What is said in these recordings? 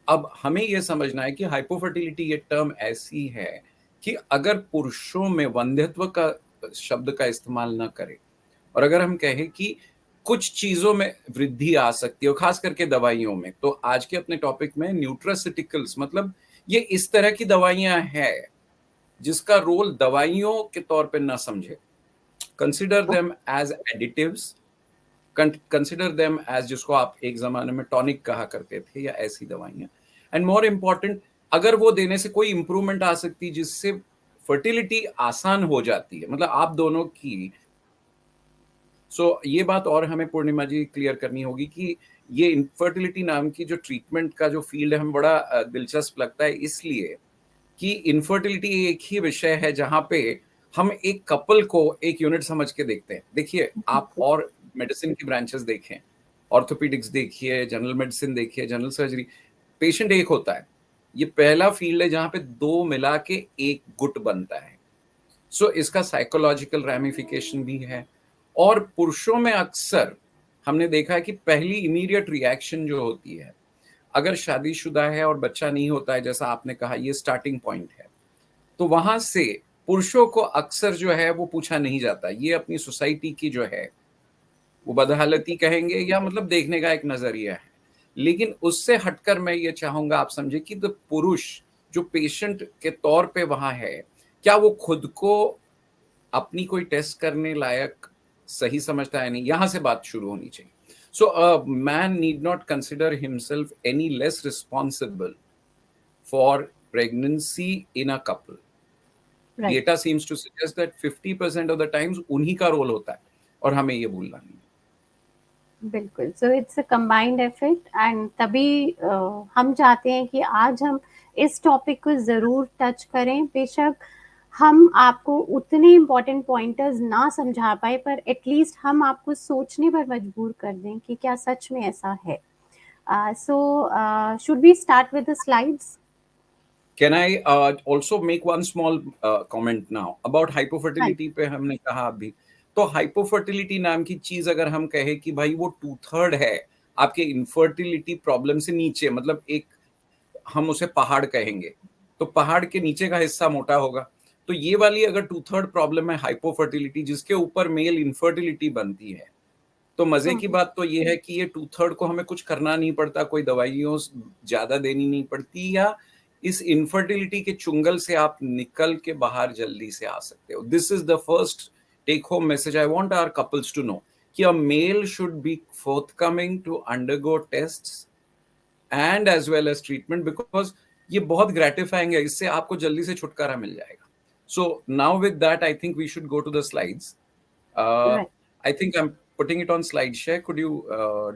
अब हमें यह समझना है कि हाइपोफर्टिलिटी ये टर्म ऐसी है कि अगर पुरुषों में वंध्यत्व का शब्द का इस्तेमाल ना करें, और अगर हम कहें कि कुछ चीजों में वृद्धि आ सकती है, और खास करके दवाइयों में, तो आज के अपने टॉपिक में न्यूट्रासिटिकल्स, मतलब ये इस तरह की दवाइयां हैं जिसका रोल दवाइयों के तौर पे ना समझे, consider them as additives, consider them as, जिसको आप एक जमाने में टॉनिक कहा करते थे, या ऐसी दवाइयां। एंड मोर इम्पोर्टेंट, अगर वो देने से कोई इंप्रूवमेंट आ सकती जिससे फर्टिलिटी आसान हो जाती है, मतलब आप दोनों की। ये बात और हमें पूर्णिमा जी क्लियर करनी होगी कि ये इनफर्टिलिटी नाम की जो ट्रीटमेंट का जो फील्ड है, हम बड़ा दिलचस्प लगता है, इसलिए कि इनफर्टिलिटी एक ही विषय है जहां पे हम एक कपल को एक यूनिट समझ के देखते हैं। देखिए, आप और मेडिसिन की ब्रांचेस देखें, ऑर्थोपेडिक्स देखिए, जनरल मेडिसिन देखिए, जनरल सर्जरी, पेशेंट एक होता है। ये पहला फील्ड है जहां पे दो मिला के एक गुट बनता है। इसका साइकोलॉजिकल रैमिफिकेशन भी है। और पुरुषों में अक्सर हमने देखा है कि पहली इमीडिएट रिएक्शन जो होती है, अगर शादीशुदा है और बच्चा नहीं होता है, जैसा आपने कहा, ये स्टार्टिंग पॉइंट है, तो वहां से पुरुषों को अक्सर जो है वो पूछा नहीं जाता। ये अपनी सोसाइटी की जो है वो बदहालती कहेंगे, या मतलब देखने का एक नजरिया है। लेकिन उससे हटकर मैं ये चाहूंगा आप समझे कि तो पुरुष जो पेशेंट के तौर पे वहां है, क्या वो खुद को अपनी कोई टेस्ट करने लायक सही समझता है? नहीं, यहां से बात शुरू होनी चाहिए। Man need not consider himself any less responsible for pregnancy in a couple. Right, data seems to suggest that 50% of the times उन्हीं का रोल होता है, और हमें ये भूलना नहीं। बिल्कुल। So it's a combined effort, and तभी हम चाहते हैं कि आज हम इस टॉपिक को ज़रूर टच करें। बेशक हम आपको उतने इम्पोर्टेंट पॉइंटर्स ना समझा पाए, पर एटलीस्ट हम आपको सोचने पर मजबूर कर दें कि क्या सच में ऐसा है। Should we start with the slides? Can I also make one small comment now about hypofertility पे हमने कहा अभी। तो हाइपोफर्टिलिटी नाम की चीज अगर हम कहे कि भाई वो 2/3 है आपके इनफर्टिलिटी प्रॉब्लम से नीचे, मतलब एक, हम उसे पहाड़ कहेंगे, तो पहाड़ के नीचे का हिस्सा मोटा होगा। तो ये वाली अगर 2/3 प्रॉब्लम है हाइपोफर्टिलिटी, जिसके ऊपर मेल इनफर्टिलिटी बनती है, तो मजे की बात तो ये है कि ये 2/3 को हमें कुछ करना नहीं पड़ता, कोई दवाइयों ज्यादा देनी नहीं पड़ती, या इस इनफर्टिलिटी के चुंगल से आप निकल के बाहर जल्दी से आ सकते हो। This is the first take home message I want our couples to know, कि a male should be forthcoming to undergo tests and as well as treatment, because ये बहुत ग्रेटिफाइंग है, इससे आपको जल्दी से छुटकारा मिल जाएगा। So now with that I think we should go to the slides. Right, I think I'm putting it on slide share. Could you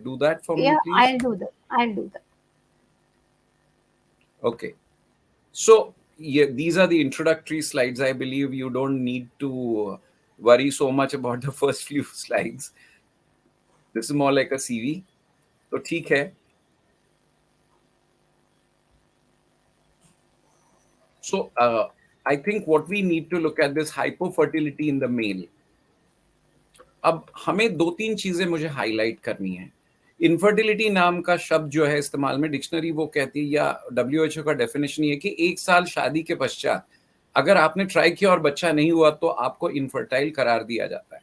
do that for me, या please? I'll do that. Okay. So yeah, these are the introductory slides. I believe you don't need to worry so much about the first few slides. This is more like a CV. So ठीक है. So I think what we need to look at this hypofertility in the male. अब हमें दो तीन चीजें मुझे highlight करनी है। इनफर्टिलिटी नाम का शब्द जो है इस्तेमाल में, डिक्शनरी वो कहती है, या WHO का डेफिनेशन ये कि 1 साल शादी के पश्चात अगर आपने ट्राई किया और बच्चा नहीं हुआ तो आपको इनफर्टाइल करार दिया जाता है।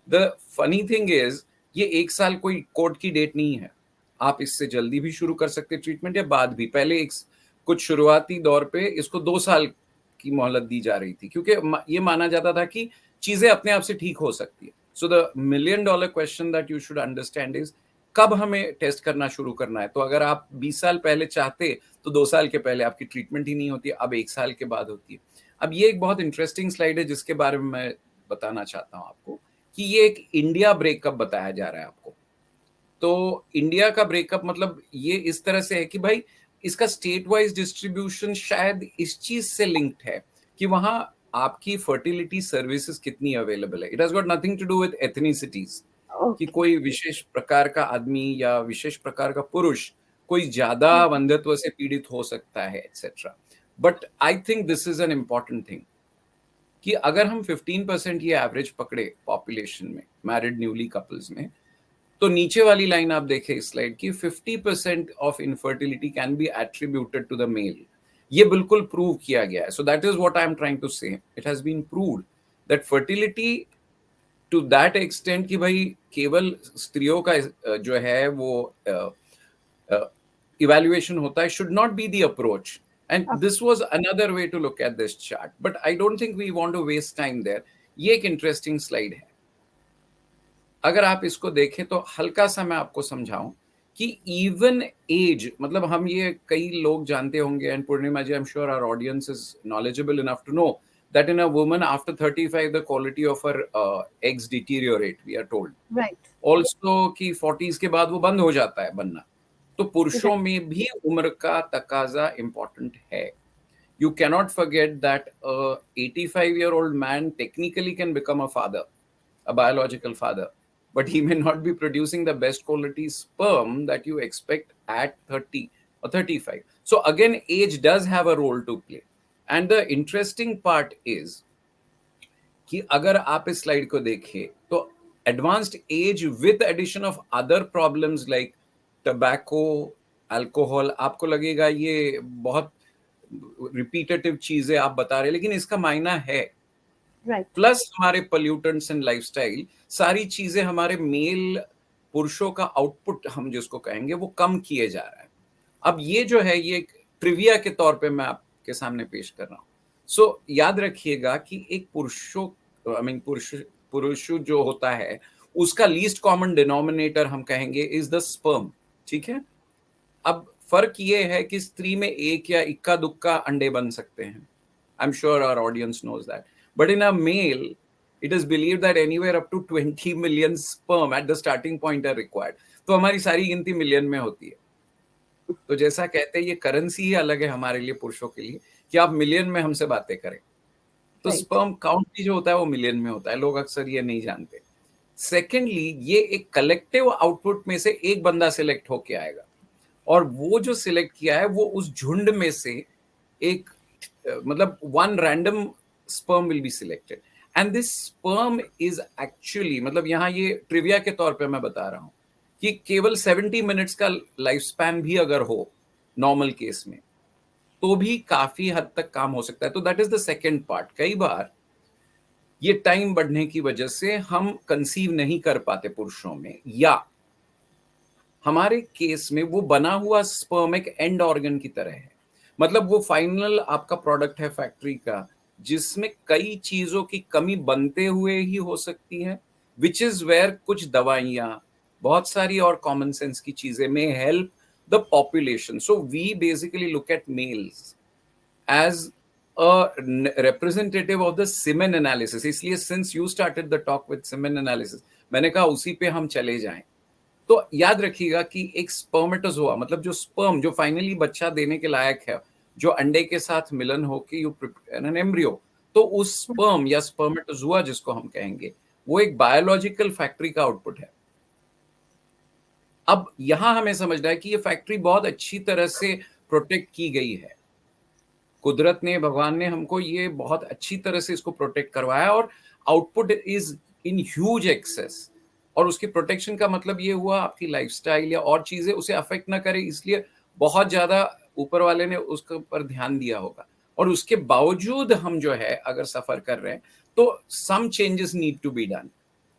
द फनी थिंग इज, ये 1 साल कोई कोर्ट की डेट नहीं है। आप इससे जल्दी भी शुरू कर सकते ट्रीटमेंट, या बाद भी। पहले कुछ शुरुआती दौर पे इसको 2 साल की मोहलत दी जा रही थी, क्योंकि ये माना जाता था कि चीजें अपने आप से ठीक हो सकती है। So the million dollar question that you should understand is, कब हमें टेस्ट करना शुरू करना है? तो अगर आप 20 साल पहले चाहते तो 2 साल के पहले आपकी ट्रीटमेंट ही नहीं होती, अब 1 साल के बाद होती है। अब ये एक बहुत इंटरेस्टिंग स्लाइड है जिसके बारे में मैं बताना चाहता हूं आपको, कि ये एक इंडिया ब्रेकअप बताया जा रहा है आपको। तो इंडिया का ब्रेकअप मतलब ये इस तरह से है कि भाई इसका स्टेट वाइज डिस्ट्रीब्यूशन शायद इस चीज से लिंक्ड है कि वहां आपकी फर्टिलिटी सर्विसेज कितनी अवेलेबल है। It has got nothing to do with ethnicities, कि ओके, कोई विशेष प्रकार का आदमी या विशेष प्रकार का पुरुष कोई ज्यादा वंध्यत्व से पीड़ित हो सकता है, etcetera. But I think this is an important thing, कि अगर हम 15% ये एवरेज पकड़े पॉपुलेशन में, मैरिड न्यूली कपल्स में, तो नीचे वाली लाइन आप देखें इस स्लाइड की, 50% of infertility can be attributed to the male. ये बिल्कुल प्रूव किया गया है। So that is what I am trying to say, it has been proved that fertility to that extent कि भाई केवल स्त्रियों का जो है वो इवैल्यूएशन होता है, should not be the approach. And of this was another way to look at this chart, but I don't think we want to waste time there. ये एक इंटरेस्टिंग स्लाइड है। अगर आप इसको देखें तो हल्का सा मैं आपको समझाऊं कि इवन एज, मतलब हम ये कई लोग जानते होंगे, and Purnima ji, I am sure our audience is knowledgeable enough to know that in a woman after 35 the quality of her eggs deteriorate, we are told right, also कि 40s के बाद वो बंद हो जाता है बनना। तो पुरुषों right, में भी उम्र का तकाजा इंपॉर्टेंट है। You cannot forget that a 85-year-old man technically can become a father, a biological father, but he may not be producing the best quality sperm that you expect at 30 or 35. So again, age does have a role to play. And the interesting part is कि अगर आप इस slide को देखें तो advanced age with addition of other problems like tobacco, alcohol, आपको लगेगा ये बहुत रिपीटेटिव चीजें आप बता रहे हैं, लेकिन इसका मायना है। right, प्लस हमारे पोल्यूटेंट्स एंड लाइफस्टाइल, सारी चीजें हमारे मेल पुरुषों का आउटपुट हम जिसको कहेंगे वो कम किए जा रहा है। अब ये जो है ये एक ट्रिविया के तौर पे मैं आपके सामने पेश कर रहा हूँ। सो याद रखिएगा कि एक पुरुषों आई मीन पुरुष जो होता है उसका लीस्ट कॉमन डिनोमिनेटर हम कहेंगे इज द स्पर्म, ठीक है। अब फर्क ये है कि स्त्री में एक या इक्का दुक्का अंडे बन सकते हैं, I am sure our audience knows that, but in a male it is believed that anywhere up to 20 million sperm at the starting point are required. तो हमारी सारी गिनती मिलियन में होती है। तो जैसा कहते हैं ये करेंसी ही अलग है हमारे लिए पुरुषों के लिए कि आप मिलियन में हमसे बातें करें। तो right, स्पर्म काउंट भी जो होता है वो मिलियन में होता है, लोग अक्सर ये नहीं जानते। सेकेंडली, ये एक कलेक्टिव आउटपुट में से एक बंदा सिलेक्ट होके आएगा और वो जो सिलेक्ट किया है वो उस झुंड में से एक मतलब one random sperm will be selected and this sperm is actually, मतलब यहाँ ये ट्रिविया के तौर पे मैं बता रहा हूँ कि केवल 70 मिनट्स का लाइफ स्पैन भी अगर हो नॉर्मल केस में तो भी काफी हद तक काम हो सकता है। तो that is the second part. कई बार ये टाइम बढ़ने की वजह से हम कंसीव नहीं कर पाते पुरुषों में, या हमारे केस में वो बना हुआ स्पर्म एक एंड ऑर्गन की तरह है, मतलब वो फाइनल आपका प्रोडक्ट है फैक्ट्री का जिसमें कई चीजों की कमी बनते हुए ही हो सकती है, विच इज वेयर कुछ दवाइयां, बहुत सारी और कॉमन सेंस की चीजें में help the population. So we basically look at males as a representative of the semen analysis। इसलिए since you started the talk with semen analysis, मैंने कहा उसी पे हम चले जाएं। तो याद रखिएगा कि एक स्पर्मेटोजोआ, मतलब जो स्पर्म जो फाइनली बच्चा देने के लायक है, जो अंडे के साथ मिलन होकर यू प्रिपेयर एन एम्ब्रियो, तो उस स्पर्म या स्पर्मेटोजोआ जिसको हम कहेंगे वो एक बायोलॉजिकल फैक्ट्री का आउटपुट है। अब यहां हमें समझना है कि ये फैक्ट्री बहुत अच्छी तरह से प्रोटेक्ट की गई है, कुदरत ने, भगवान ने हमको ये बहुत अच्छी तरह से इसको प्रोटेक्ट करवाया और output is in huge excess. और उसकी प्रोटेक्शन का मतलब ये हुआ आपकी लाइफस्टाइल या और चीजें उसे अफेक्ट ना करे, इसलिए बहुत ज्यादा ऊपर वाले ने उसके ऊपर ध्यान दिया होगा। और उसके बावजूद हम जो है अगर सफर कर रहे हैं तो some changes need to be done.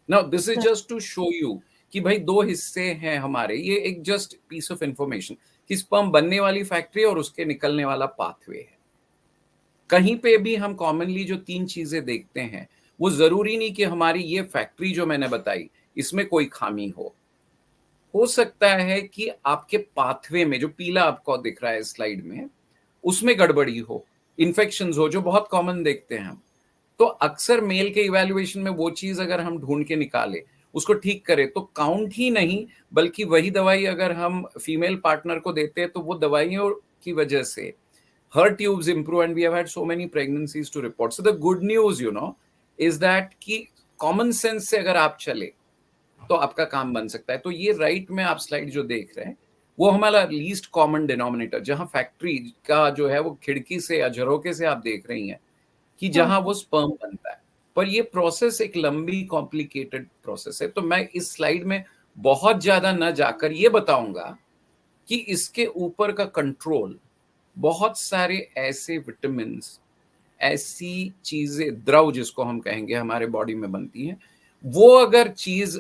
Now this is just to show you कि भाई दो हिस्से हैं हमारे, ये एक जस्ट पीस ऑफ इंफॉर्मेशन कि स्पर्म बनने वाली फैक्ट्री और उसके निकलने वाला पाथवे है। कहीं पे भी हम कॉमनली जो तीन चीजें देखते हैं वो जरूरी नहीं कि हमारी ये फैक्ट्री जो मैंने बताई इसमें कोई खामी हो सकता है कि आपके पाथवे में जो पीला आपको दिख रहा है स्लाइड में उसमें गड़बड़ी हो, इन्फेक्शंस हो, जो बहुत कॉमन देखते हैं हम। तो अक्सर मेल के इवैल्यूएशन में वो चीज अगर हम ढूंढ के निकाले उसको ठीक करें तो काउंट ही नहीं बल्कि वही दवाई अगर हम फीमेल पार्टनर को देते हैं तो वो दवाइयों की वजह से her tubes improve and we have had so many pregnancies to report. So the good news is that कि common sense से अगर आप चले तो आपका काम बन सकता है। तो ये राइट में आप स्लाइड जो देख रहे हैं वो हमारा लीस्ट कॉमन डिनोमिनेटर, जहां फैक्ट्री का जो है वो खिड़की से या झरोके से आप देख रही हैं कि जहां वो स्पर्म बनता है। पर ये प्रोसेस एक लंबी कॉम्प्लिकेटेड प्रोसेस है। तो मैं इस स्लाइड में बहुत ज्यादा न जाकर ये बताऊंगा कि इसके ऊपर का कंट्रोल, बहुत सारे ऐसे विटामिन्स, ऐसी चीजें, द्रव जिसको हम कहेंगे, हमारे बॉडी में बनती हैं, वो अगर चीज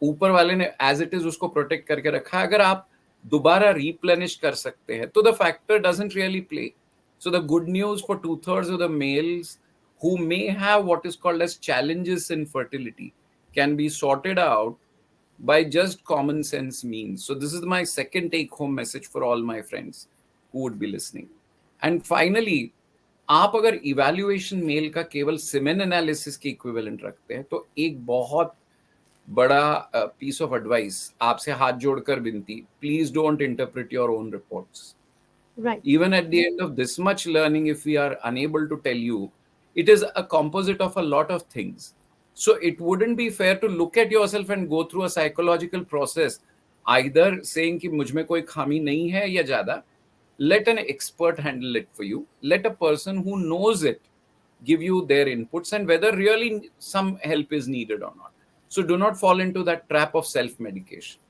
ऊपर वाले ने एज इट इज उसको प्रोटेक्ट करके रखा है, अगर आप दोबारा रिप्लेनिश कर सकते हैं तो the factor doesn't really play. So the good news for 2/3 of the mails who may have what is called as challenges in fertility can be sorted out by just common sense means. So this is my second take home message for all my friends who would be listening. And finally, आप अगर evaluation mail का केवल semen analysis के equivalent रखते हैं तो एक बहुत बड़ा पीस ऑफ एडवाइस, आपसे हाथ जोड़कर विनती, please don't interpret your own reports. Right. Even at the end of this much learning, if we are unable to tell you, it is a composite of a lot of things. So it wouldn't be fair to look at yourself and go through a psychological process, either saying कि मुझ में कोई खामी नहीं है या ज्यादा. Let an expert handle it for you. Let a person who knows it give you their inputs and whether really some help is needed or not. So do not fall into that trap of self-medication.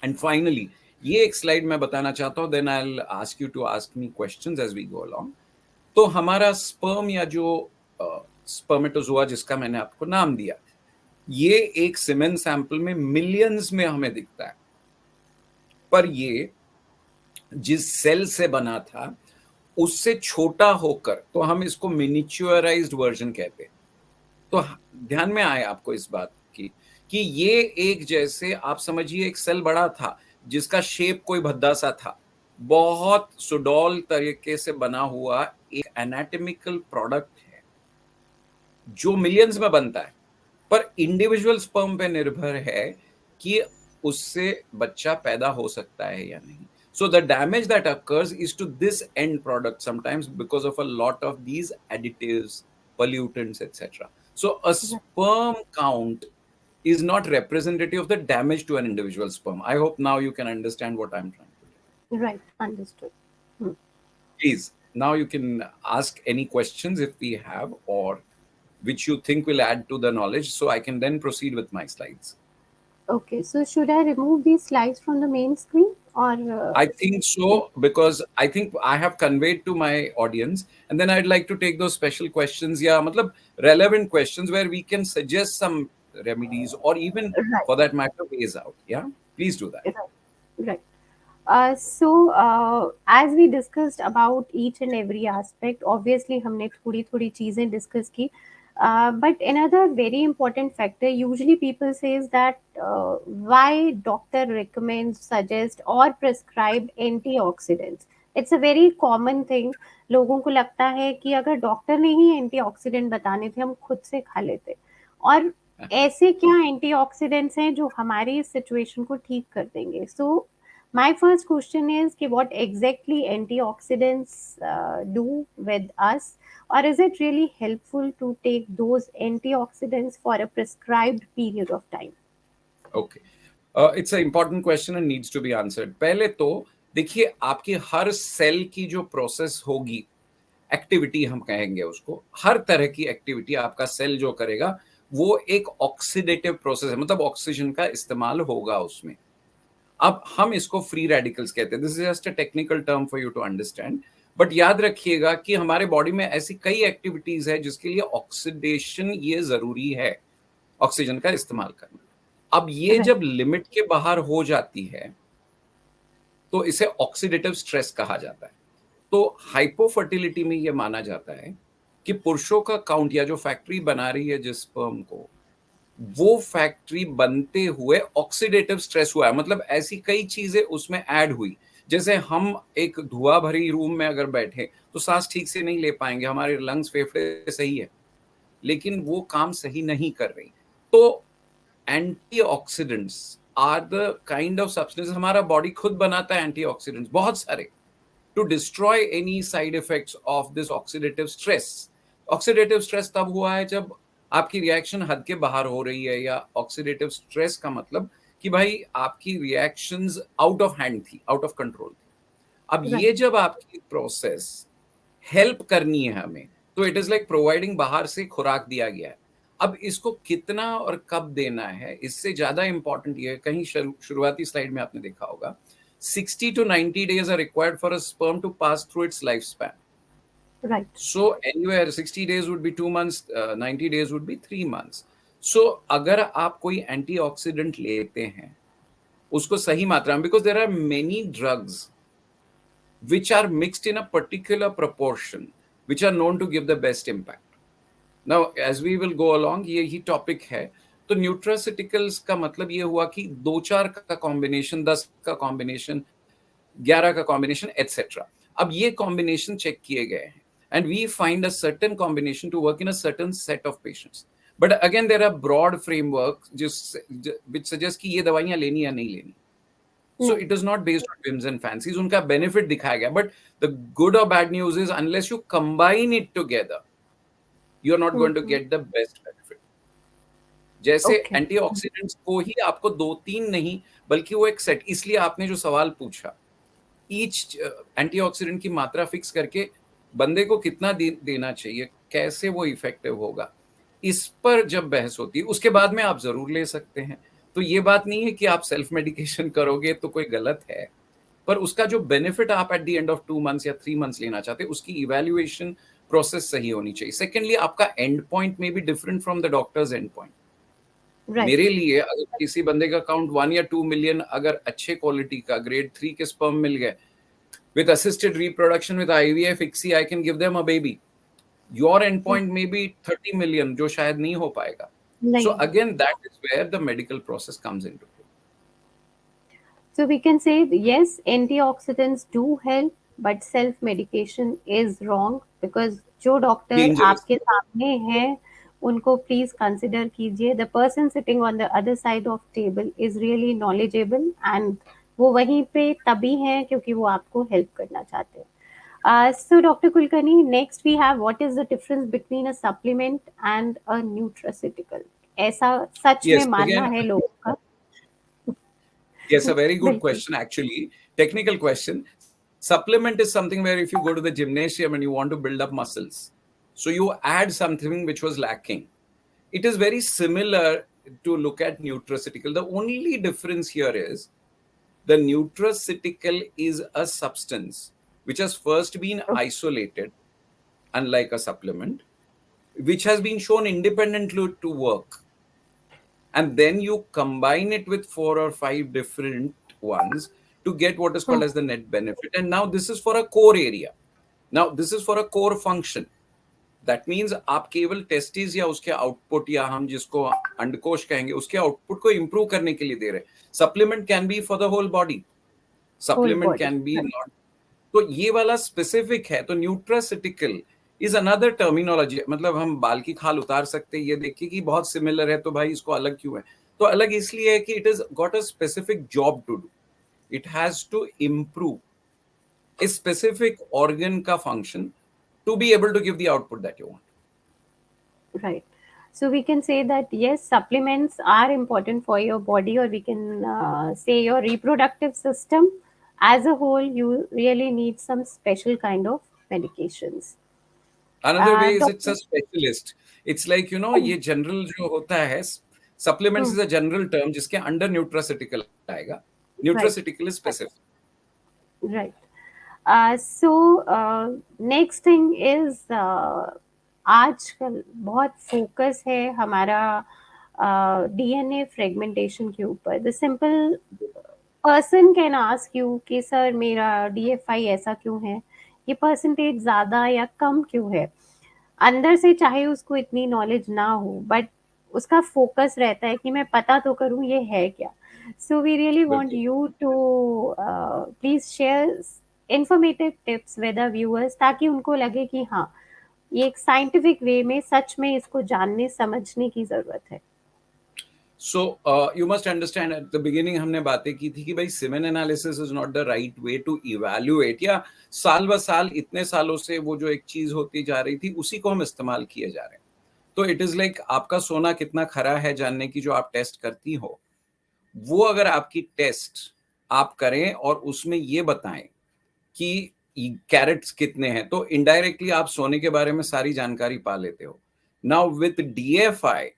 And finally, ये एक slide मैं बताना चाहता हूँ, then I will ask you to ask me questions as we go along. तो हमारा sperm या जो स्पर्मेटोजोआ जिसका मैंने आपको नाम दिया, ये एक सीमेन सैंपल में मिलियंस में हमें दिखता है, पर ये जिस सेल से बना था उससे छोटा होकर, तो हम इसको मिनिचुअराइज्ड वर्जन कहते हैं. तो ध्यान में आए आपको इस बात की कि ये एक, जैसे आप समझिए एक सेल बड़ा था जिसका शेप कोई भद्दा सा था, बहुत सुडौल तरीके से बना हुआ एक एनाटॉमिकल प्रोडक्ट है जो मिलियंस में बनता है, पर इंडिविजुअल स्पर्म पे निर्भर है कि उससे बच्चा पैदा हो सकता है या नहीं. So the damage that occurs is to this end product sometimes because of a lot of these additives, pollutants, etc. So a sperm count is not representative of the damage to an individual sperm. I hope now you can understand what I'm trying to do. Right, understood. Please, now you can ask any questions if we have, or which you think will add to the knowledge, so I can then proceed with my slides. Okay, so should I remove these slides from the main screen or? I think so, because I think I have conveyed to my audience, and then I'd like to take those special questions, yeah, matlab relevant questions where we can suggest some remedies or even, Right. for that matter, ways out. Yeah, please do that. Right. As we discussed about each and every aspect, obviously हमने थोड़ी चीजें discuss की. But another very important factor, usually people says that why doctor recommends, suggest or prescribe antioxidants. It's a very common thing. लोगों को लगता है कि अगर डॉक्टर ने ही एंटीऑक्सीडेंट बताने थे हम खुद से खा लेते. और ऐसे क्या एंटीऑक्सीडेंट्स हैं जो हमारी सिचुएशन को ठीक कर देंगे. सो my first question is कि what exactly antioxidants do with us, or is it really helpful to take those antioxidants for a prescribed period of time? Okay. It's an important question and needs to be answered. पहले तो देखिए, आपकी हर cell की जो process होगी, activity हम कहेंगे उसको, हर तरह की एक्टिविटी आपका सेल जो करेगा वो एक ऑक्सीडेटिव प्रोसेस है, मतलब ऑक्सीजन का इस्तेमाल होगा उसमें. अब हम इसको फ्री रेडिकल्स कहते हैं. This is just a technical term for you to understand, but याद रखिएगा कि हमारे बॉडी में ऐसी कई एक्टिविटीज है जिसके लिए ऑक्सीडेशन ये जरूरी है, ऑक्सीजन का इस्तेमाल करना. अब ये जब लिमिट के बाहर हो जाती है तो इसे ऑक्सीडेटिव स्ट्रेस कहा जाता है. तो हाइपोफर्टिलिटी में ये माना जाता है कि पुरुषों का काउंट, या जो फैक्ट्री बना रही है जिस स्पर्म को, वो फैक्ट्री बनते हुए ऑक्सीडेटिव स्ट्रेस हुआ है. मतलब ऐसी कई चीजें उसमें ऐड हुई. जैसे हम एक धुआं भरी रूम में अगर बैठे तो सांस ठीक से नहीं ले पाएंगे, हमारे लंग्स फेफड़े सही है लेकिन वो काम सही नहीं कर रही. तो antioxidants are the kind of substance, हमारा बॉडी खुद बनाता है एंटीऑक्सीडेंट्स बहुत सारे, to destroy any side effects of this oxidative stress. Oxidative stress तब हुआ है जब आपकी रिएक्शन हद के बाहर हो रही है, या ऑक्सीडेटिव स्ट्रेस का मतलब कि भाई आपकी रिएक्शंस आउट ऑफ हैंड थी, आउट ऑफ कंट्रोल थी. अब ये जब आपकी प्रोसेस हेल्प करनी है हमें, तो इट इज लाइक प्रोवाइडिंग, बाहर से खुराक दिया गया है. अब इसको कितना और कब देना है, इससे ज्यादा इंपॉर्टेंट ये है, कहीं शुरुआती स्लाइड में आपने देखा होगा 60 to 90 days are required for a sperm to pass through its lifespan. Right. So anywhere 60 days would be 2 months, 90 days would be 3 months. So अगर आप कोई एंटीऑक्सीडेंट लेते हैं उसको सही मात्रा में, because there are many drugs which are mixed in a particular proportion which are known to give the best impact. Now as we will go along, यही टॉपिक है. तो न्यूट्रासिटिकल्स का मतलब ये हुआ कि 2-4 का कॉम्बिनेशन, 10 का कॉम्बिनेशन, 11 का कॉम्बिनेशन एटसेट्रा. अब ये कॉम्बिनेशन चेक किए गए हैं and we find a certain combination to work in a certain set of patients. But again there are broad frameworks which suggest कि ये दवाइयां लेनी या नहीं लेनी. So it is not based on whims and fancies. उनका benefit दिखाया गया. But the good or bad news is unless you combine it together, you are not going to get the best benefit. जैसे antioxidants को ही आपको 2-3 नहीं बल्कि वो एक सेट, इसलिए आपने जो सवाल पूछा, ईच एंटीऑक्सीडेंट की मात्रा फिक्स करके बंदे को कितना देना चाहिए, कैसे वो इफेक्टिव होगा, इस पर जब बहस होती है उसके बाद में आप जरूर ले सकते हैं. तो ये बात नहीं है कि आप सेल्फ मेडिकेशन करोगे तो कोई गलत है, पर उसका जो बेनिफिट आप at the end of 2 months या 3 months लेना चाहते हैं उसकी इवैल्यूएशन प्रोसेस सही होनी चाहिए. सेकेंडली आपका एंड पॉइंट में भी different from the doctors and point. मेरे लिए अगर किसी बंदे का काउंट 1 या 2 मिलियन अगर अच्छे क्वालिटी का ग्रेड 3 के स्पर्म मिल गए with assisted reproduction with IVF ICSI, I can give them a baby. Your endpoint may be 30 million जो शायद नहीं हो पाएगा. So again that is where the medical process comes into play. So we can say yes, antioxidants do help, but self medication is wrong because जो doctor आपके सामने है उनको प्लीज कंसिडर कीजिए. The person sitting on the other side of table is really knowledgeable and वो वहीं पे तभी है क्योंकि वो आपको हेल्प करना चाहते हैं. So doctor Kulkarni, next we have what is the difference between a supplement and a nutraceutical. ऐसा सच में मानना है लोगों का? Yes, a very good question actually. Technical question. Supplement is something where if you go to the gymnasium and you want to build up muscles, so you add something which was lacking. It is very similar to look at nutraceutical. The only difference here is the nutraceutical is a substance which has first been isolated, unlike a supplement, which has been shown independently to work. And then you combine it with 4 or 5 different ones to get what is called as the net benefit. And now this is for a core area. Now this is for a core function. That means आप केवल testis या उसके output या हम जिसको अंडकोश कहेंगे उसके output को इंप्रूव करने के लिए दे रहे. Supplement can be for the whole body, supplement can be not. तो ये वाला स्पेसिफिक है. तो न्यूट्रासिटिकल इज अनदर टर्मिनोलॉजी. मतलब हम बाल की खाल उतार सकते हैं ये देखिए कि बहुत सिमिलर है तो भाई इसको अलग क्यों है. तो अलग इसलिए है कि it is got a specific job to do. It has to improve a specific organ का function to be able to give the output that you want. Right. So we can say that yes, supplements are important for your body, or we can say your reproductive system as a whole. You really need some special kind of medications. Another way is it's a specialist. It's like, you know, ये general जो होता है, supplements is a general term जिसके under nutraceutical आएगा. Nutraceutical is specific. Right. So next thing is आजकल बहुत focus है हमारा DNA फ्रेगमेंटेशन के ऊपर. The simple person can ask you कि सर मेरा DFI ऐसा क्यों है, ये परसेंटेज ज़्यादा या कम क्यों है. अंदर से चाहे उसको इतनी नॉलेज ना हो बट उसका फोकस रहता है कि मैं पता तो करूँ ये है क्या. So we really want you to please share informative tips with the viewers ताकि उनको लगे कि हाँ ये एक साइंटिफिक वे में सच में इसको जानने समझने की जरूरत है. So you must understand at the beginning हमने बातें की थी कि भाई semen analysis is not the right way to evaluate, या साल ब साल इतने सालों से वो जो एक चीज होती जा रही थी उसी को हम इस्तेमाल किए जा रहे हैं. तो इट इज लाइक आपका सोना कितना खरा है जानने की जो आप टेस्ट करती हो, वो अगर आपकी टेस्ट आप करें और उसमें ये बताएं कि कैरेट्स कितने हैं तो इनडायरेक्टली आप सोने के बारे में सारी जानकारी पा लेते हो. Now with DFI,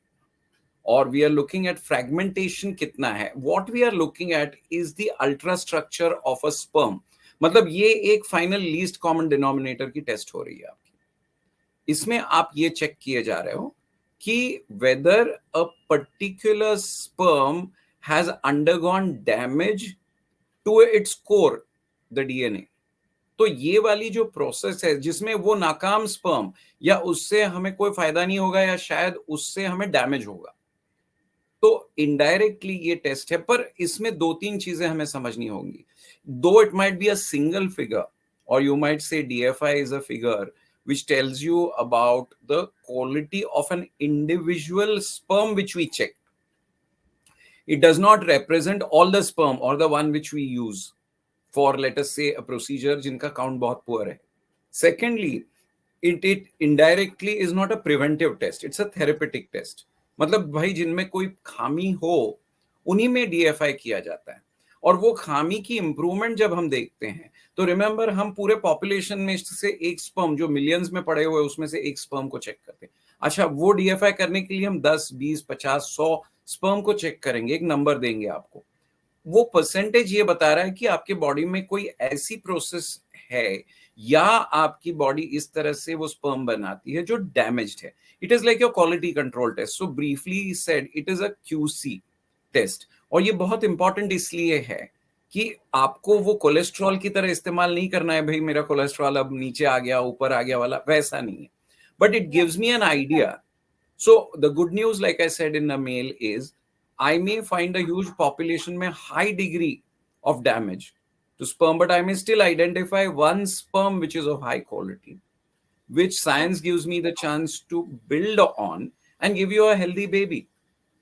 or we are looking at fragmentation कितना है, what we are looking at is the ultrastructure of a sperm. मतलब ये एक फाइनल लीस्ट कॉमन डिनोमिनेटर की टेस्ट हो रही है आपकी. इसमें आप ये चेक किए जा रहे हो कि whether a particular sperm has undergone damage to its core, the DNA. तो ये वाली जो प्रोसेस है जिसमें वो नाकाम स्पर्म या उससे हमें कोई फायदा नहीं होगा या शायद उससे हमें डैमेज होगा, तो इनडायरेक्टली ये टेस्ट है. पर इसमें दो तीन चीजें हमें समझनी होंगी. Though it might be a single figure, और you might say DFI is a figure which tells you about the quality of an individual sperm which we check. It does not represent all the sperm or the one which we use for, let us say, a procedure जिनका count बहुत poor है. Secondly, it indirectly is not a preventive test, it's a therapeutic test. मतलब भाई जिनमें कोई खामी हो उन्हीं में DFI किया जाता है. और वो खामी की इंप्रूवमेंट जब हम देखते हैं तो रिमेंबर हम पूरे पॉपुलेशन में से एक स्पर्म जो मिलियंस में पड़े हुए उसमें से एक स्पर्म को चेक करते हैं. अच्छा, वो DFI करने के लिए हम 10, 20, 50, 100 स्पर्म को चेक करेंगे, एक नंबर देंगे आपको. वो परसेंटेज ये बता रहा है कि आपके बॉडी में कोई ऐसी प्रोसेस है या आपकी बॉडी इस तरह से वो स्पर्म बनाती है जो डैमेज्ड है. It is like your quality control test. So briefly said it is a QC test. और ये बहुत इंपॉर्टेंट इसलिए है कि आपको वो कोलेस्ट्रॉल की तरह इस्तेमाल नहीं करना है, भाई मेरा कोलेस्ट्रॉल अब नीचे आ गया ऊपर आ गया वाला, वैसा नहीं है. But it gives me an idea. So the good news, like I said in the mail, is I may find a huge population में high degree of damage to sperm, but I may still identify one sperm which is of high quality, which science gives me the chance to build on and give you a healthy baby.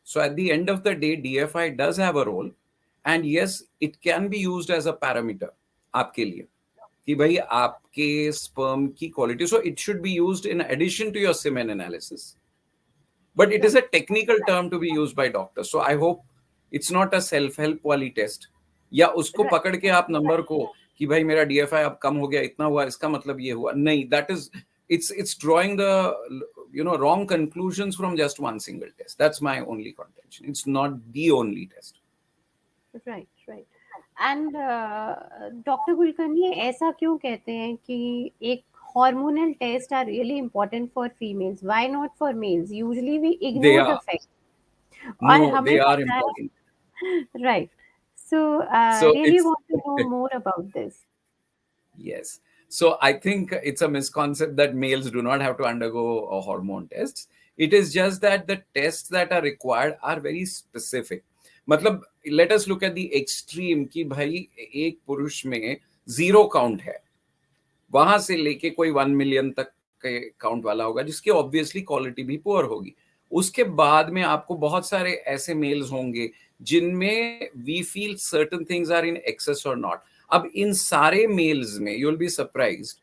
So at the end of the day, DFI does have a role, and yes, it can be used as a parameter आपके लिए कि भाई आपके sperm की quality. So it should be used in addition to your semen analysis. But it is a technical term to be used by doctors. So I hope it's not a self-help वाली test या उसको पकड़ के आप number को कि भाई मेरा DFI अब कम हो गया, इतना हुआ, इसका मतलब ये हुआ. नहीं, that is it's drawing the wrong conclusions from just one single test. That's my only contention. It's not the only test. Right, right. And doctor Kulkarni, ऐसा क्यों कहते हैं कि एक hormonal tests are really important for females, why not for males? Usually we They ignore the are. fact. और No, हमें they are पता है. important. Right. So So really it's want to know more about this. Yes. So I think it's a misconcept that males do not have to undergo a hormone tests. It is just that the tests that are required are very specific. मतलब let us look at the extreme कि भाई एक पुरुष में 0 count है, वहां से लेके कोई 1 मिलियन तक के काउंट वाला होगा जिसकी ऑब्वियसली क्वालिटी भी पुअर होगी. उसके बाद में आपको बहुत सारे ऐसे मेल्स होंगे जिनमें we feel certain things are in excess और नॉट. अब इन सारे मेल्स में you will be surprised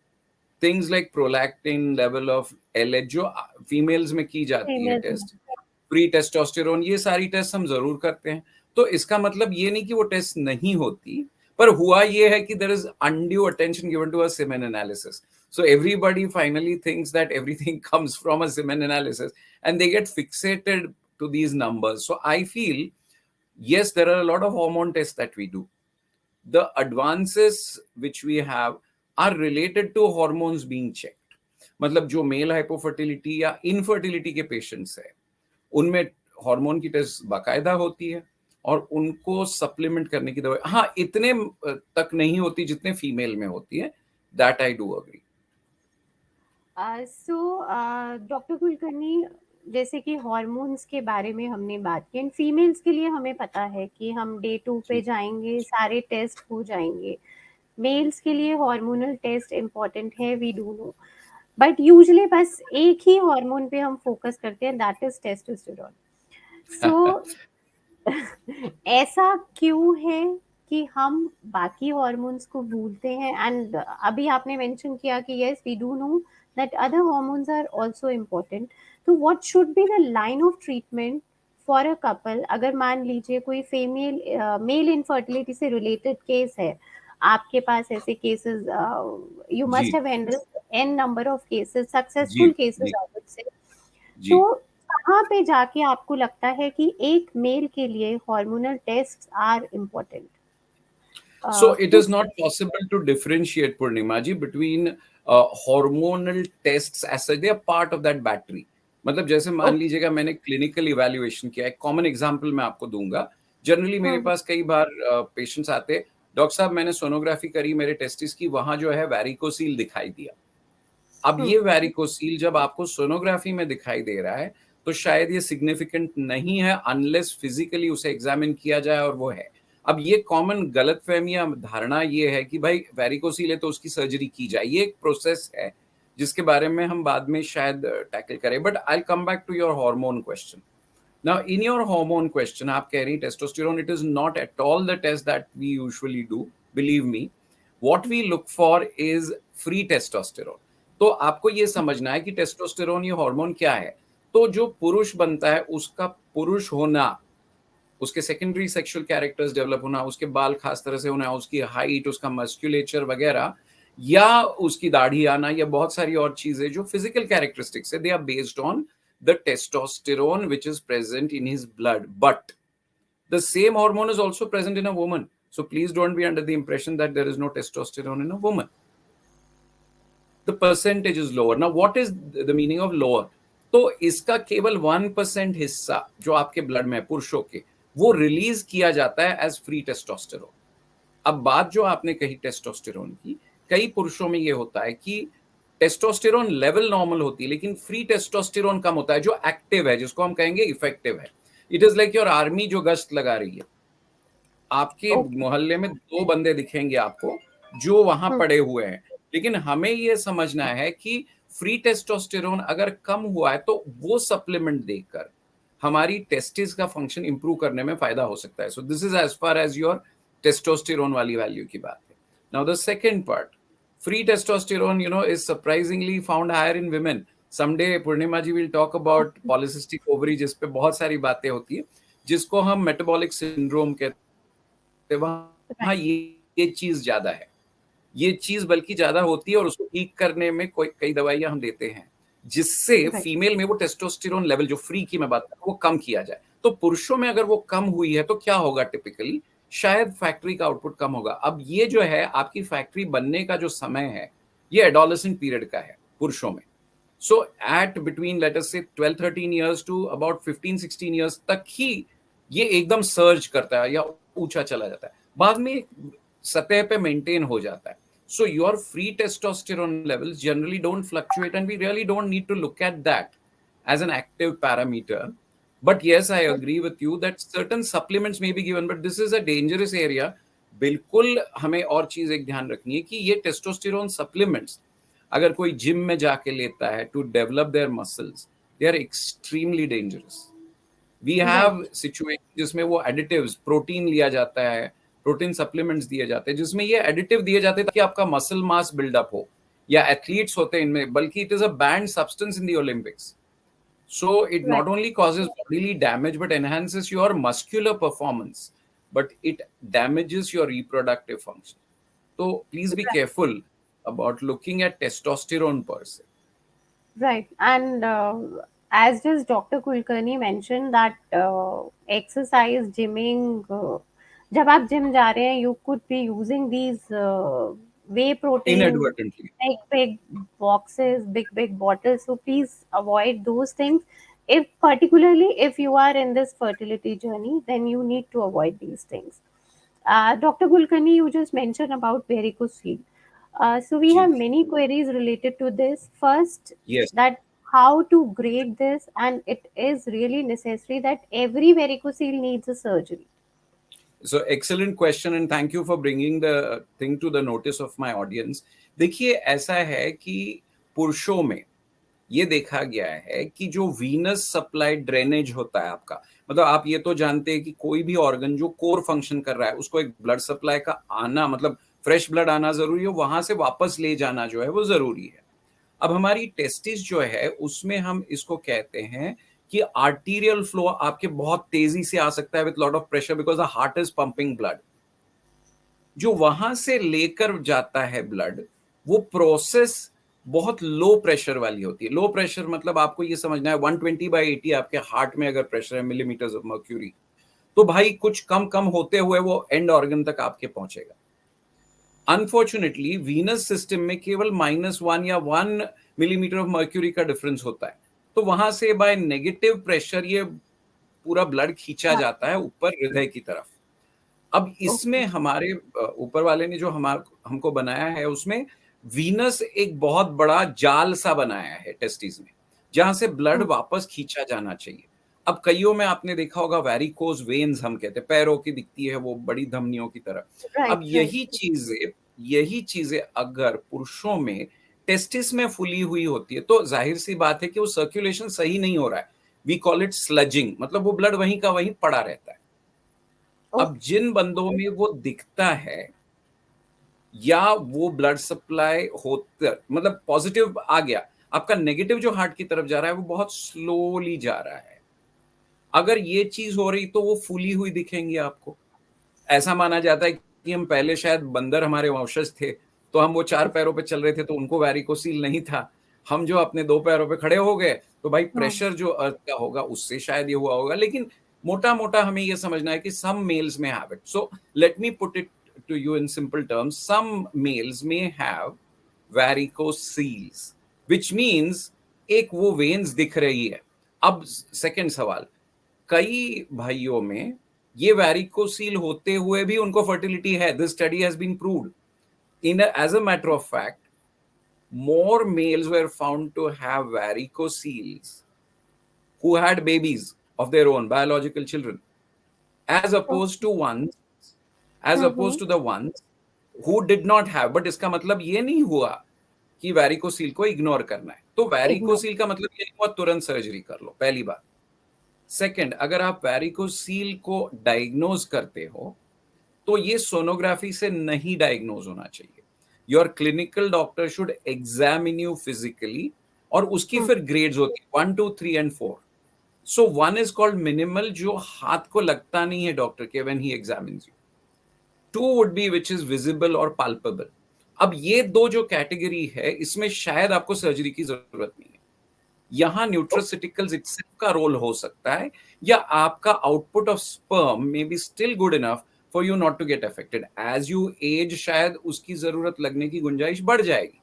things like prolactin level of LH जो फीमेल्स में की जाती है Females. टेस्ट, प्री टेस्टोस्टेरोन, ये सारी टेस्ट हम जरूर करते हैं. तो इसका मतलब ये नहीं कि वो टेस्ट नहीं होती, पर हुआ ये है कि there is undue attention given to a semen analysis. So everybody finally thinks that everything comes from a semen analysis and they get fixated to these numbers. So I feel, yes, there are a lot of hormone tests that we do. The advances which we have are related to hormones being checked. मतलब जो mail हाइपोफर्टिलिटी या infertility के patients है उनमें hormone की test बाकायदा होती है और उनको सप्लीमेंट करने की दवाई, हाँ, इतने तक नहीं होती जितने फीमेल में होती है. That I do agree. So doctor Kulkarni, जैसे कि हार्मोन्स के बारे में हमने बात की, एंड फीमेल्स के लिए हमें पता है कि हम डे 2 पे जाएंगे, सारे टेस्ट हो जाएंगे. मेल्स के लिए हार्मोनल टेस्ट इम्पोर्टेंट है, we do know. But usually बस एक ही हार्मोन पे हम फोकस करते हैं, दैट इज टेस्टोस्टेरोन. सो ऐसा क्यों है कि हम बाकी हार्मोन्स को भूलते हैं? एंड अभी आपने मेंशन किया कि yes, we do know that other hormones are also important. तो what should be the line of treatment for a couple? अगर मान लीजिए कोई फीमेल मेल इनफर्टिलिटी से रिलेटेड केस है, आपके पास ऐसे cases, you ji must have handled an number of cases, ji successful cases ji I would say. Ji. तो कहाँ पे जाके आपको लगता है कि एक मेल के लिए hormonal test are important? So it is किस not possible to differentiate, Purnima ji, between hormonal tests as such. They are part of that battery. मतलब जैसे मान ओके। लीजिएगा मैंने क्लिनिकल इवैल्यूएशन किया, एक कॉमन एग्जांपल मैं आपको दूंगा। जनरली मेरे हुँ, पास कई बार पेशेंट्स आते, डॉक्टर साहब मैंने सोनोग्राफी करी मेरे टेस्टिस की, वहां जो है वैरिकोसील दिखाई दिया। अब हुँ, ये वैरिकोसील जब आपको सोनोग्राफी में दिखाई दे रहा है, तो शायद ये सिग्निफिकेंट नहीं है अनलेस फिजिकली उसे एग्जामिन किया जाए और वो है। अब ये कॉमन गलतफहमी या धारणा ये है कि भाई वैरिकोसील है तो उसकी सर्जरी की जाए। ये एक प्रोसेस है जिसके बारे में हम बाद में शायद टैकल करें। But I will come back to your hormone question. Now in your hormone question आप कह रही हैं testosterone, it is not at all the test that we usually do, believe me. What we look for is free testosterone. तो आपको ये समझना है कि टेस्टोस्टेरोन ये हार्मोन क्या है। तो जो पुरुष बनता है उसका पुरुष होना, उसके सेकेंडरी सेक्सुअल कैरेक्टर्स डेवलप होना, उसके बाल खास तरह से होना, उसकी हाइट, उसका मस्कुलेचर वगैरह, या उसकी दाढ़ी आना, या बहुत सारी और चीजें जो फिजिकल कैरेक्टरिस्टिक्स है, they are based on the testosterone which is present in his blood. But the same hormone is also present in a woman. So please don't be under the impression that there is no testosterone in a woman. The percentage is lower. Now what is the meaning of lower? तो इसका केवल 1% हिस्सा जो आपके blood में है पुरुषों के, वो रिलीज किया जाता है एज फ्री टेस्टोस्टेरोन। अब बात जो आपने कही टेस्टोस्टेरोन की, कई पुरुषों में ये होता है कि टेस्टोस्टेरोन लेवल नॉर्मल होती है लेकिन फ्री टेस्टोस्टेरोन कम होता है, जो एक्टिव है, जिसको हम कहेंगे इफेक्टिव है। It is like your army जो गश्त लगा रही है। आपके ओके। मोहल्ले में 2 बंदे दिखेंगे आपको जो वहां हुँ, पड़े हुए हैं। लेकिन हमें ये समझना है कि फ्री टेस्टोस्टेरोन अगर कम हुआ है तो वो सप्लीमेंट देकर हमारी टेस्टिस का फंक्शन इंप्रूव करने में फायदा हो सकता है। So this is as far as your testosterone वाली वैल्यू की बात है। Now the second part, free testosterone is surprisingly found higher in women. Someday Purnima ji will talk about okay, polycystic ovary, जिस पे बहुत सारी बातें होती है, जिसको हम मेटाबॉलिक सिंड्रोम कहते हैं। वहाँ राइट, ये चीज ज्यादा है, ये चीज बल्कि ज्यादा होती है, और उसको ठीक करने में कोई कई दवाइयां हम देते हैं जिससे राइट, फीमेल में वो टेस्टोस्टेरोन लेवल जो फ्री की मैं बात कर रहा हूं, वो कम किया जाए। तो पुरुषों में अगर वो कम हुई है तो क्या होगा टिपिकली, शायद फैक्ट्री का आउटपुट कम होगा। अब ये जो है आपकी फैक्ट्री बनने का जो समय है, ये एडोलेसेंट पीरियड का है पुरुषों में। सो एट बिटवीन लेट अस से 12-13 ईयर्स टू अबाउट 15-16 ईयर्स तक ही ये एकदम सर्ज करता है या ऊंचा चला जाता है, बाद में एक सतह पे मेंटेन हो जाता है। So your free testosterone levels generally don't fluctuate, and we really don't need to look at that as an active parameter. But yes, I agree with you that certain supplements may be given, but this is a dangerous area. बिल्कुल हमें और चीज एक ध्यान रखनी है कि ये टेस्टोस्टेरोन सप्लीमेंट्स अगर कोई जिम में जाके लेता है to develop their muscles, they are extremely dangerous. We have right, situation जिसमें वो एडिटिव्स, प्रोटीन लिया जाता है, प्रोटीन सप्लीमेंट्स दिए जाते हैं जिसमें ये एडिटिव दिए जाते हैं ताकि आपका मसल मास बिल्डअप हो, या एथलीट्स होते हैं इनमें, बल्कि it is a band substance in the Olympics. So it right, not only causes bodily damage but enhances your muscular performance, but it damages your reproductive function. तो please be right, careful about looking at testosterone per se. right. And as just Dr. Kulkarni mentioned that exercise, gymming, जब आप gym जा रहे हैं, you could be using these whey protein, Inadvertently. big boxes, big bottles. So please avoid those things. If particularly if you are in this fertility journey, then you need to avoid these things. Dr. Kulkarni, you just mentioned about varicocele. So we have Ji. many queries related to this. First, Yes. that how to grade this, and it is really necessary that every varicocele needs a surgery. So excellent question and thank you for bringing the thing to the notice of my audience. देखिए ऐसा है कि पुरुषों में ये देखा गया है कि जो वीनस सप्लाई ड्रेनेज होता है आपका, मतलब आप ये तो जानते हैं कि कोई भी ऑर्गन जो कोर फंक्शन कर रहा है उसको एक ब्लड सप्लाई का आना, मतलब फ्रेश ब्लड आना जरूरी है, वहां से वापस ले जाना जो है वो जरूरी है। अब हमारी टेस्टिस जो है उसमें हम इसको कहते हैं कि आर्टीरियल फ्लो आपके बहुत तेजी से आ सकता है with lot of pressure because the heart is pumping blood. जो वहां से लेकर जाता है ब्लड, वो प्रोसेस बहुत लो प्रेशर वाली होती है। लो प्रेशर मतलब आपको ये समझना है 120/80 आपके हार्ट में अगर प्रेशर है मिलीमीटर्स ऑफ मर्क्यूरी, तो भाई कुछ कम कम होते हुए वो एंड ऑर्गन तक आपके पहुंचेगा। अनफॉर्चुनेटली वीनस सिस्टम में केवल -1 या 1 मिलीमीटर ऑफ मर्क्यूरी का डिफरेंस होता है, तो वहां से बाय नेगेटिव प्रेशर ये पूरा ब्लड खींचा हाँ, जाता है ऊपर हृदय की तरफ। अब इसमें ओके, हमारे ऊपर वाले ने जो हमको बनाया है उसमें वीनस एक बहुत बड़ा जाल सा बनाया है टेस्टिस में, जहां से ब्लड हुँ, वापस खींचा जाना चाहिए। अब कईयों में आपने देखा होगा वैरिकोज वेन्स हम कहते हैं, पैरों की दिखती है वो बड़ी धमनियों की तरह। अब राइट, राइट, यही चीजें अगर पुरुषों में टेस्टिस में फूली हुई होती है तो जाहिर सी बात है कि वो सर्कुलेशन सही नहीं हो रहा है। वी कॉल इट स्लजिंग, मतलब वो ब्लड वहीं का वहीं पड़ा रहता है। अब ओके, जिन बंदों में वो दिखता है या वो ब्लड सप्लाई होता मतलब पॉजिटिव आ गया, आपका नेगेटिव जो हार्ट की तरफ जा रहा है वो बहुत स्लोली जा रहा है। अगर ये चीज हो रही तो वो फूली हुई दिखेंगी आपको। ऐसा माना जाता है कि हम पहले शायद बंदर हमारे वंशज थे, तो हम वो 4 पैरों पे चल रहे थे तो उनको वैरिकोसील नहीं था। हम जो अपने 2 पैरों पे खड़े हो गए, तो भाई हुँ, प्रेशर जो अर्थ का होगा उससे शायद ये हुआ होगा। लेकिन मोटा-मोटा हमें ये समझना है कि सम मेल्स में have it. So let me put it to you in simple terms, some males में हैव वैरिकोसील्स, व्हिच मीन्स एक वो वेन्स दिख रही है। अब सेकंड सवाल, कई भाइयों में ये वैरिकोसील होते हुए भी उनको फर्टिलिटी है। This study has been proved in as a matter of fact, more males were found to have varicocele who had babies of their own, biological children, as opposed to okay, ones, as hmm, opposed hmm, to the ones who did not have. But इसका मतलब ये नहीं हुआ कि varicocele को ignore करना है। तो इग्नोर, वैरिकोसील का मतलब ये नहीं हुआ तुरंत सर्जरी कर लो, पहली बात। सेकंड, अगर आप वैरिकोसील को डायग्नोज करते हो तो ये सोनोग्राफी से नहीं डायग्नोज होना चाहिए। Your clinical doctor should examine you physically, और उसकी हुँ, फिर ग्रेड्स होती है 1 2 3 and 4। So 1 is called minimal, जो हाथ को लगता नहीं है डॉक्टर के when he examines you. 2 would be which is visible और पाल्पेबल। अब ये दो जो कैटेगरी है इसमें शायद आपको सर्जरी की जरूरत नहीं है। यहाँ न्यूट्रास्यूटिकल्स इटसेल्फ का रोल हो सकता है, या आपका output of sperm may be still good enough for you not to get affected. As you age शायद उसकी जरूरत लगने की गुंजाइश बढ़ जाएगी,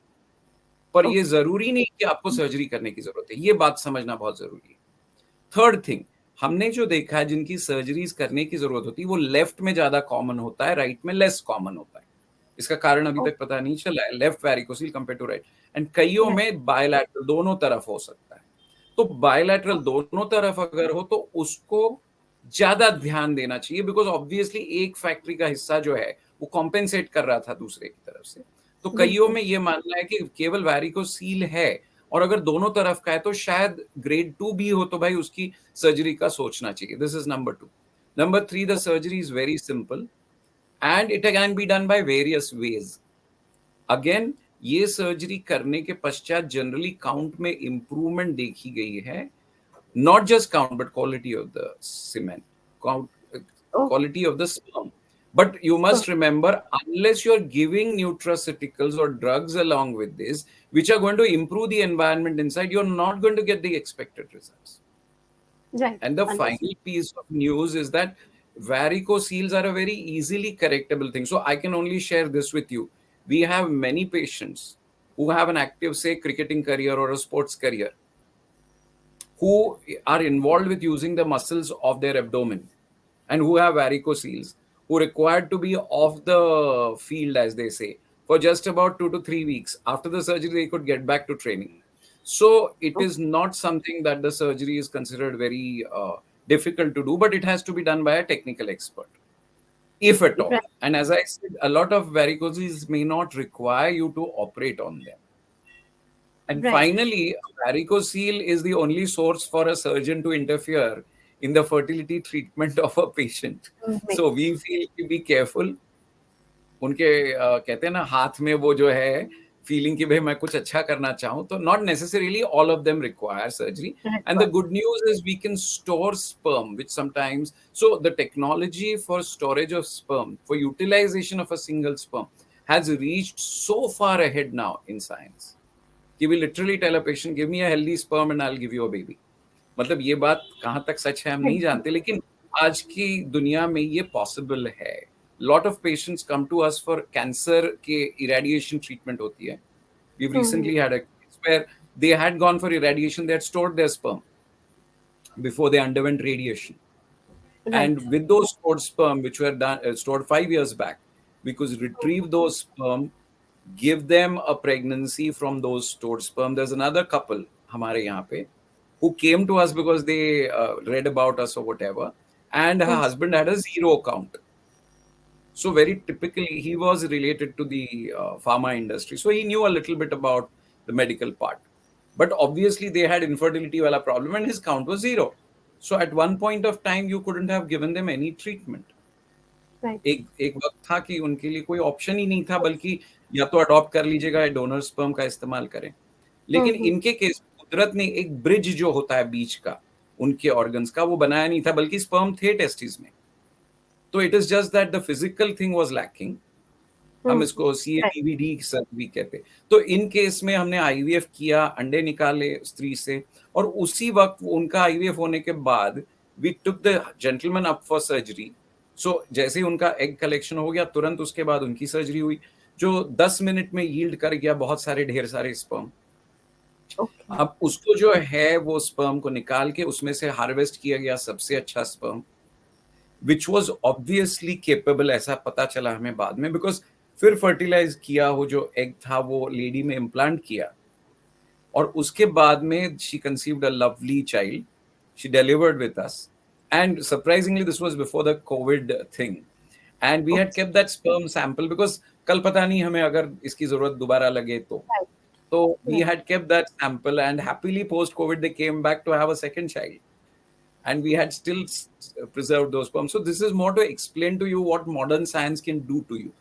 पर ये ओके, जरूरी नहीं कि आपको सर्जरी करने की जरूरत है। ये बात समझना बहुत जरूरी है। थर्ड थिंग, हमने जो देखा है जिनकी सर्जरीज करने की जरूरत होती है वो लेफ्ट में ज्यादा कॉमन होता है, राइट में लेस कॉमन होता है। इसका कारण अभी तक ओके, पता नहीं चला है, left varicocele compare to right. And कईयों राइट, में बायलैटरल दोनों तरफ हो सकता है। तो बायलैटरल ओके, दोनों तरफ अगर हो तो उसको ज्यादा ध्यान देना चाहिए, बिकॉज ऑब्वियसली एक फैक्ट्री का हिस्सा जो है वो कॉम्पेंसेट कर रहा था दूसरे की तरफ से। तो कईयों बिल्कुल, में ये मानना है कि केवल वैरिकोसील है, और अगर दोनों तरफ का है तो शायद ग्रेड 2 भी हो, तो भाई उसकी सर्जरी का सोचना चाहिए। This is number 2। Number 3, the surgery is very simple and it can be done by various ways. Again, ये सर्जरी करने के पश्चात जनरली काउंट में इंप्रूवमेंट देखी गई है। Not just count, but quality of the semen, count, okay, quality of the sperm. But you must remember, unless you're giving nutraceuticals or drugs along with this, which are going to improve the environment inside, you're not going to get the expected results. Right, And the understood, final piece of news is that varicoceles are a very easily correctable thing. So I can only share this with you. We have many patients who have an active, say, cricketing career or a sports career, who are involved with using the muscles of their abdomen and who have varicoceles, who required to be off the field, as they say, for just about 2 to 3 weeks. After the surgery, they could get back to training. So it is not something that the surgery is considered very difficult to do, but it has to be done by a technical expert, if at all. Right, And as I said, a lot of varicoceles may not require you to operate on them. And right, finally, varicocele is the only source for a surgeon to interfere in the fertility treatment of a patient. So we feel to be careful. उनके कहते हैं ना हाथ में वो जो है feeling कि भाई मैं कुछ अच्छा करना चाहूँ, तो not necessarily all of them require surgery. And the good news is we can store sperm, which sometimes, so the technology for storage of sperm, for utilization of a single sperm, has reached so far ahead now in science कि we literally tell a patient, give me a healthy sperm and I'll give you a baby. मतलब ये बात कहाँ तक सच है हम नहीं जानते, लेकिन आज की दुनिया में ये पॉसिबल है. Lot of patients come to us for cancer के irradiation treatment होती है. We've recently had a case where they had gone for irradiation, they had stored their sperm before they underwent radiation. Right. And with those stored sperm, which were stored 5 years back, we could retrieve those sperm, give them a pregnancy from those stored sperm. There's another couple, हमारे यहाँ पे, who came to us because they read about us or whatever, and her husband had a 0 count. So very typically, he was related to the pharma industry. So he knew a little bit about the medical part. But obviously, they had infertility wala problem and his count was 0. So at one point of time, you couldn't have given them any treatment. Right. एक वक्त था कि उनके लिए कोई option ही नहीं था, बल्कि या तो अडॉप्ट कर लीजिएगा या डोनर स्पर्म का इस्तेमाल करें. लेकिन इनके केस कुदरत ने एक ब्रिज जो होता है बीच का उनके ऑर्गन्स का, वो बनाया नहीं था, बल्कि स्पर्म थे टेस्टिस में. तो it is just that the physical thing was lacking. हम इसको CABVD भी कहते. तो इन केस में हमने IVF किया, अंडे निकाले स्त्री से, और उसी वक्त उनका IVF होने के बाद we took the gentleman up for surgery. So जैसे ही उनका एग कलेक्शन हो गया, तुरंत उसके बाद उनकी सर्जरी हुई, जो 10 मिनट में यील्ड कर गया बहुत सारे ढेर सारे स्पर्म. अब उसको जो है वो स्पर्म को निकाल के उसमें से हार्वेस्ट किया गया सबसे अच्छा sperm, which was obviously capable, ऐसा पता चला हमें बाद में, because फिर फर्टिलाइज किया वो जो एग था वो लेडी में इम्प्लांट किया, और उसके बाद में she conceived a lovely child. She delivered with us, and surprisingly this was before the COVID thing, and we had kept that sperm sample because कल पता नहीं हमें अगर इसकी जरूरत दोबारा लगे तो. So we had kept that sample, and happily post COVID they came back to have a second child, and we had still preserved those sperm. So this is more to explain to you what modern science can do to you.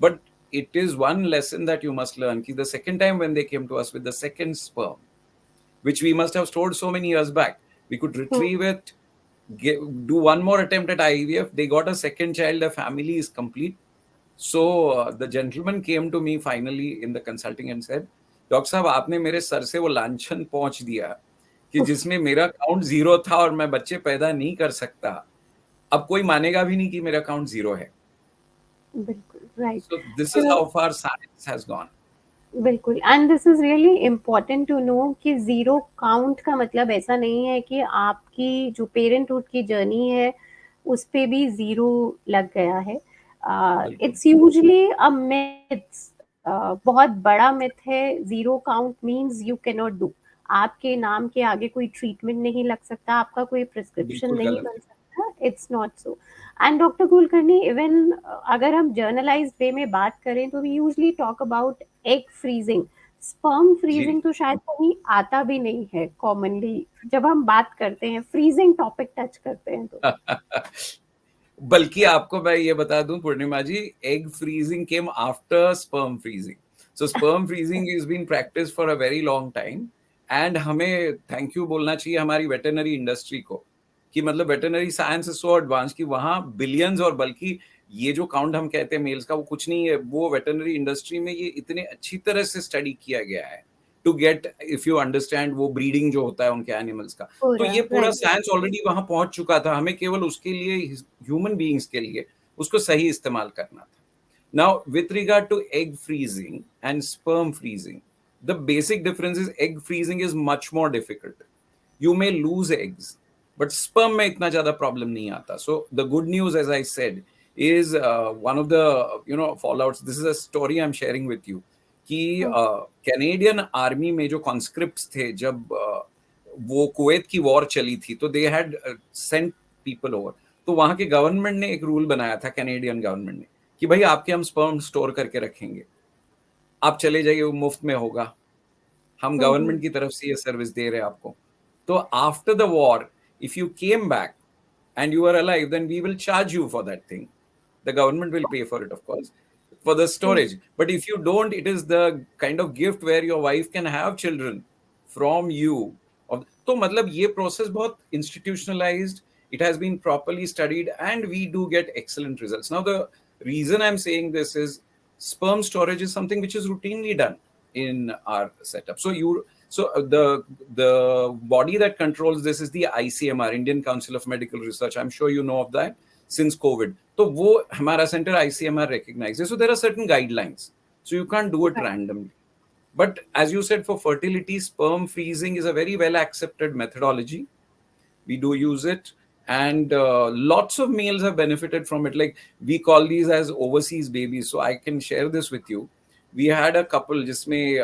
But it is one lesson that you must learn. The second time when they came to us with the second sperm, which we must have stored so many years back, we could retrieve it, do one more attempt at IVF. They got a second child. The family is complete. So the gentleman came to me finally in the consulting and said, doctor साहब आपने मेरे sir से वो लांछन पहुंच दिया कि जिसमें मेरा काउंट 0 था और मैं बच्चे पैदा नहीं कर सकता. अब कोई मानेगा भी नहीं कि मेरा काउंट 0 है. बिल्कुल, right. So this is how far science has gone. बिल्कुल, and this is really important to know कि 0 काउंट का मतलब ऐसा नहीं है कि आपकी जो पेरेंटहुड की जर्नी है उस पे भी 0 लग गया है. इट्स यूजुअली अ मिथ, बहुत बड़ा मिथ है. 0 count means you can not do. आपके नाम के आगे कोई ट्रीटमेंट नहीं लग सकता, आपका कोई प्रिस्क्रिप्शन नहीं बन सकता. It's not so. And doctor Kulkarni, even अगर हम जर्नलाइज्ड वे में बात करें तो we usually talk about egg freezing. Sperm freezing तो शायद कहीं आता भी नहीं है कॉमनली. जब हम बात करते हैं फ्रीजिंग टॉपिक टच करते हैं तो बल्कि आपको मैं ये बता दूं Purnima ji, egg freezing came after sperm freezing. So sperm freezing is been practice for a very long time, and हमें थैंक यू बोलना चाहिए हमारी वेटरनरी इंडस्ट्री को कि मतलब veterinary science is so advance कि वहां बिलियंस, और बल्कि ये जो काउंट हम कहते हैं मेल्स का वो कुछ नहीं है, वो वेटरनरी इंडस्ट्री में ये इतने अच्छी तरह से स्टडी किया गया है to get, if you understand, वो ब्रीडिंग जो होता है उनके एनिमल्स का. तो ये पूरा साइंस ऑलरेडी वहां पहुंच चुका था, हमें केवल उसके लिए, ह्यूमन बीइंग्स के लिए उसको सही इस्तेमाल करना था. Now with regard to egg freezing and sperm freezing, the basic difference is egg freezing is much more difficult. You may lose eggs, but sperm में इतना ज्यादा प्रॉब्लम नहीं आता. So the good news, as I said, is one of the fallouts. This is a story I'm sharing with you कि Canadian army में जो कॉन्स्क्रिप्ट्स थे, जब वो कुवैत की वॉर चली थी, तो they had sent people over. तो वहां के गवर्नमेंट ने एक रूल बनाया था, कैनेडियन गवर्नमेंट ने, कि भाई आपके हम स्पर्म स्टोर करके रखेंगे, आप चले जाइए, वो मुफ्त में होगा, हम गवर्नमेंट की तरफ से ये सर्विस दे रहे हैं आपको. तो after the war if you came back and you are alive, then we will charge you for that thing. The government will pay for it, of course, for the storage. But if you don't, it is the kind of gift where your wife can have children from you. तो मतलब ये process बहुत institutionalized, it has been properly studied, and we do get excellent results. Now the reason I'm saying this is sperm storage is something which is routinely done. in our setup. The body that controls this is the ICMR, Indian Council of Medical Research. I'm sure you know of that since COVID. So वो हमारा center ICMR recognizes. So there are certain guidelines. So you can't do it randomly. But as you said, for fertility, sperm freezing is a very well accepted methodology. We do use it, and lots of males have benefited from it. Like, we call these as overseas babies. So I can share this with you. We had a couple jisme,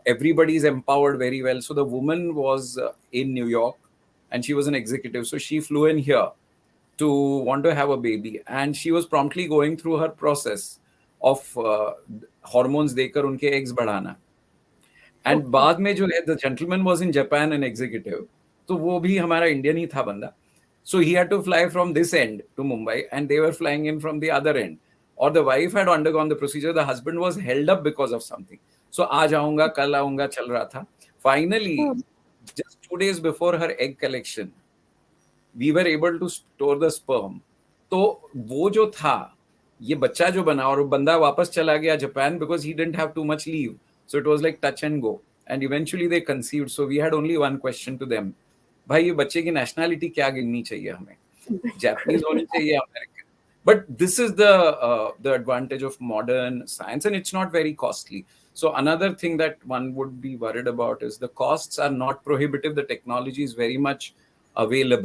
everybody's empowered very well. So the woman was in New York, and she was an executive. So she flew in here to want to have a baby, and she was promptly going through her process of hormones देकर उनके eggs बढ़ाना. And बाद में जो है, the gentleman was in Japan an executive, तो वो भी हमारा इंडियन ही था बंदा. So he had to fly from this end to Mumbai, and they were flying in from the other end. और the wife had undergone the procedure, the husband was held up because of something. So आज आऊंगा, कल आऊंगा चल रहा था. Finally, just 2 days before her egg collection, we were able to store the sperm. तो वो जो था, ये बच्चा जो बना, और बंदा वापस चला गया Japan because he didn't have too much leave. So it was like touch and go, and eventually they conceived. So we had only one question to them: भाई, ये बच्चे की nationality क्या गिननी चाहिए हमें? Japanese होनी चाहिए, American? But this is the advantage of modern science, and it's not very costly. So another thing that one would be worried about is the costs are not prohibitive. The technology is very much available.